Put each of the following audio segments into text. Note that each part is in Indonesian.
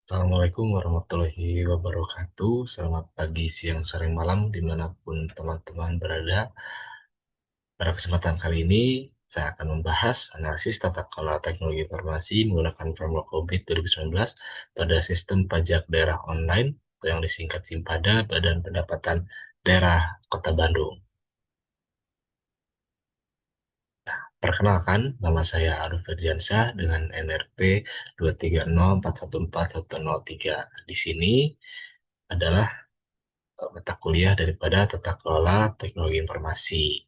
Assalamualaikum warahmatullahi wabarakatuh. Selamat pagi, siang, sore, malam, dimanapun teman-teman berada. Pada kesempatan kali ini, saya akan membahas analisis tata kelola teknologi informasi menggunakan framework COVID 2019 pada sistem pajak daerah online atau yang disingkat SIMPADA Badan Pendapatan Daerah Kota Bandung. Perkenalkan, nama saya Arif Ferdiansyah dengan NRP 230414103. Di sini adalah mata kuliah daripada tata kelola teknologi informasi,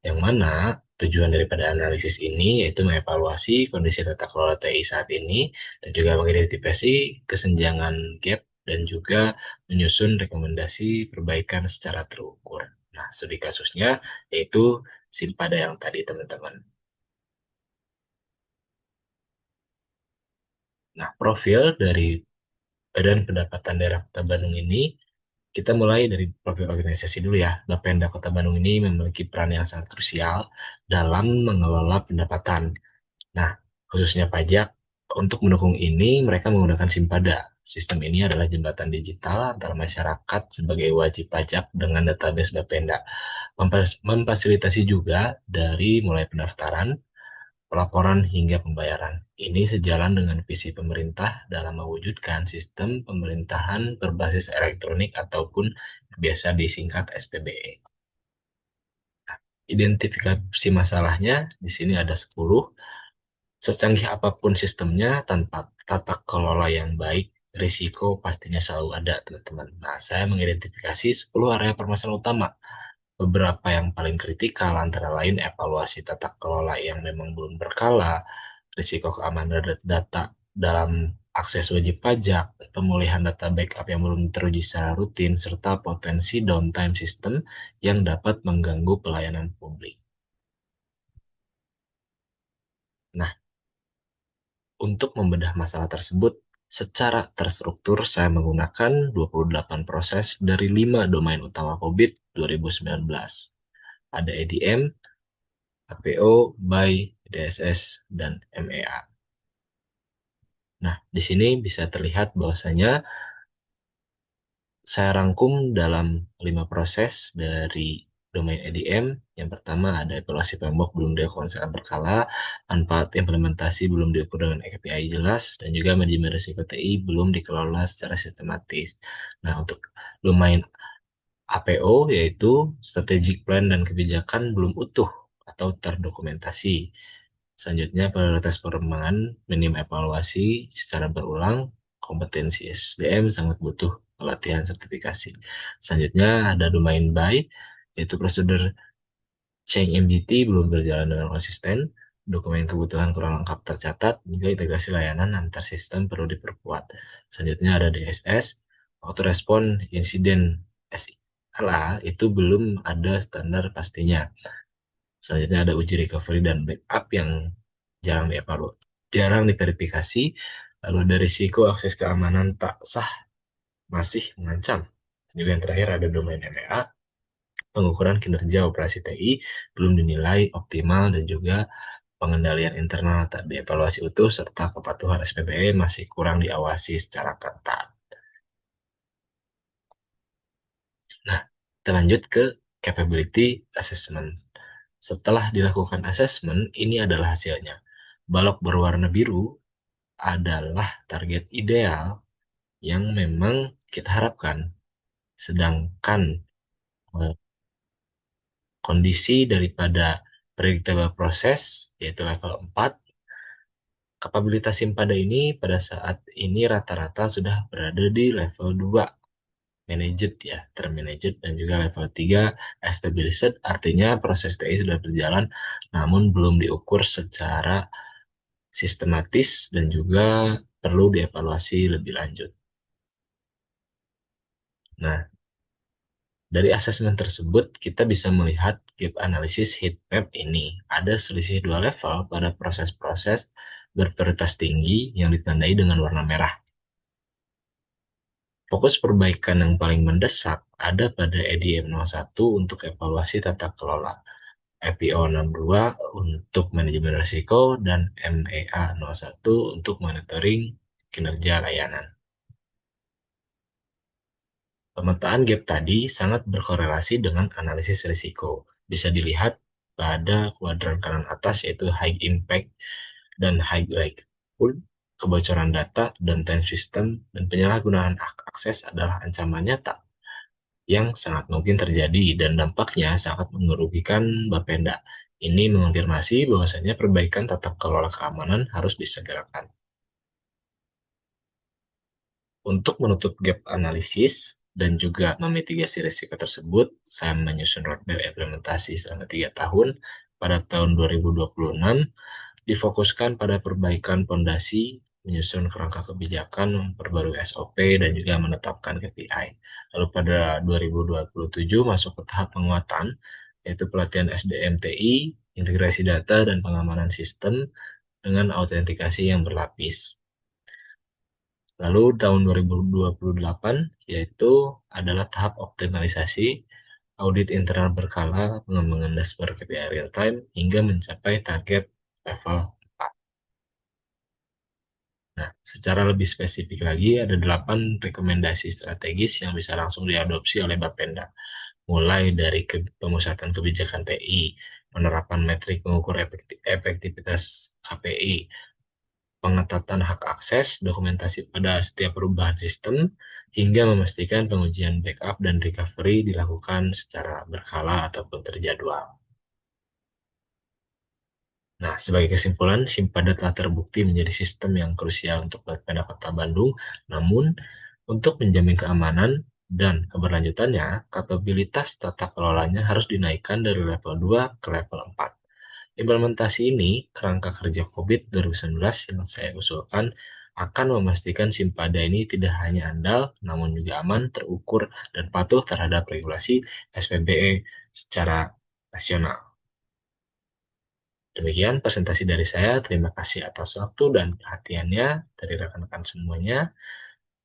yang mana tujuan daripada analisis ini yaitu mengevaluasi kondisi tata kelola TI saat ini dan juga mengidentifikasi kesenjangan gap dan juga menyusun rekomendasi perbaikan secara terukur. Nah, studi kasusnya yaitu Simpada yang tadi teman-teman. Nah, profil dari Badan Pendapatan Daerah Kota Bandung ini, kita mulai dari profil organisasi dulu ya. Bapenda Kota Bandung ini memiliki peran yang sangat krusial dalam mengelola pendapatan. Nah, khususnya pajak. Untuk mendukung ini, mereka menggunakan Simpada. Sistem ini adalah jembatan digital antara masyarakat sebagai wajib pajak dengan database Bapenda. Memfasilitasi juga dari mulai pendaftaran, pelaporan hingga pembayaran. Ini sejalan dengan visi pemerintah dalam mewujudkan sistem pemerintahan berbasis elektronik ataupun biasa disingkat SPBE. Identifikasi masalahnya di sini ada 10. Secanggih apapun sistemnya, tanpa tata kelola yang baik, risiko pastinya selalu ada, teman-teman. Nah, saya mengidentifikasi 10 area permasalahan utama. Beberapa yang paling kritikal antara lain evaluasi tata kelola yang memang belum berkala, risiko keamanan data dalam akses wajib pajak, pemulihan data backup yang belum teruji secara rutin, serta potensi downtime sistem yang dapat mengganggu pelayanan publik. Nah, untuk membedah masalah tersebut secara terstruktur, saya menggunakan 28 proses dari 5 domain utama COVID 2019. Ada EDM, APO, BUY, DSS, dan MEA. Nah, di sini bisa terlihat bahwasanya saya rangkum dalam 5 proses dari domain EDM. Yang pertama ada evaluasi framework belum dilakukan secara berkala, manfaat implementasi belum diukur dengan KPI jelas, dan juga manajemen risiko TI belum dikelola secara sistematis. Nah, untuk domain APO yaitu strategic plan dan kebijakan belum utuh atau terdokumentasi. Selanjutnya, prioritas pengembangan, minim evaluasi secara berulang, kompetensi SDM sangat butuh pelatihan sertifikasi. Selanjutnya, ada domain buy, yaitu prosedur change MDT belum berjalan dengan konsisten, dokumen kebutuhan kurang lengkap tercatat, juga integrasi layanan antar sistem perlu diperkuat. Selanjutnya ada DSS, autorespon insiden SLA itu belum ada standar pastinya. Selanjutnya ada uji recovery dan backup yang jarang dievaluasi, jarang diverifikasi. Lalu ada risiko akses keamanan tak sah masih mengancam. Juga yang terakhir ada domain MEA, pengukuran kinerja operasi TI belum dinilai optimal dan juga pengendalian internal tak dievaluasi utuh serta kepatuhan SPBE masih kurang diawasi secara ketat. Nah, kita lanjut ke capability assessment. Setelah dilakukan assessment, ini adalah hasilnya. Balok berwarna biru adalah target ideal yang memang kita harapkan. Sedangkan eh, kondisi daripada predictable process, yaitu level 4, kapabilitas Simpada ini pada saat ini rata-rata sudah berada di level 2, managed ya, termanaged, dan juga level 3, established, artinya proses TI sudah berjalan namun belum diukur secara sistematis dan juga perlu dievaluasi lebih lanjut. Nah, dari asesmen tersebut, kita bisa melihat gap analisis heat map ini. Ada selisih 2 level pada proses-proses berprioritas tinggi yang ditandai dengan warna merah. Fokus perbaikan yang paling mendesak ada pada EDM 01 untuk evaluasi tata kelola, EPO 62 untuk manajemen risiko, dan MEA 01 untuk monitoring kinerja layanan. Pemetaan gap tadi sangat berkorelasi dengan analisis risiko. Bisa dilihat pada kuadran kanan atas yaitu high impact dan high likelihood, kebocoran data dan time system, dan penyalahgunaan akses adalah ancaman nyata yang sangat mungkin terjadi dan dampaknya sangat merugikan Bapenda. Ini mengonfirmasi bahwasanya perbaikan tata kelola keamanan harus disegerakan. Untuk menutup gap analisis dan juga memitigasi risiko tersebut, saya menyusun roadmap implementasi selama 3 tahun. Pada tahun 2026, difokuskan pada perbaikan fondasi, menyusun kerangka kebijakan, memperbarui SOP, dan juga menetapkan KPI. Lalu pada 2027 masuk ke tahap penguatan, yaitu pelatihan SDM TI, integrasi data, dan pengamanan sistem dengan autentikasi yang berlapis. Lalu tahun 2028 yaitu adalah tahap optimalisasi, audit internal berkala, pengembangan dashboard KPI real time hingga mencapai target level 4. Nah, secara lebih spesifik lagi ada 8 rekomendasi strategis yang bisa langsung diadopsi oleh Bapenda. Mulai dari pemusatan kebijakan TI, penerapan metrik mengukur efektivitas KPI, pengetatan hak akses, dokumentasi pada setiap perubahan sistem, hingga memastikan pengujian backup dan recovery dilakukan secara berkala ataupun terjadwal. Nah, sebagai kesimpulan, Simpada telah terbukti menjadi sistem yang krusial untuk Bapeda Kota Bandung. Namun, untuk menjamin keamanan dan keberlanjutannya, kapabilitas tata kelolanya harus dinaikkan dari level 2 ke level 4. Implementasi ini, kerangka kerja COVID 2019 yang saya usulkan, akan memastikan Simpada ini tidak hanya andal, namun juga aman, terukur, dan patuh terhadap regulasi SPBE secara nasional. Demikian presentasi dari saya. Terima kasih atas waktu dan perhatiannya dari rekan-rekan semuanya.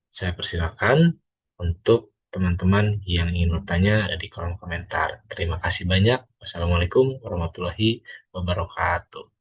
Saya persilakan untuk teman-teman yang ingin bertanya ada di kolom komentar. Terima kasih banyak. Wassalamualaikum warahmatullahi wabarakatuh.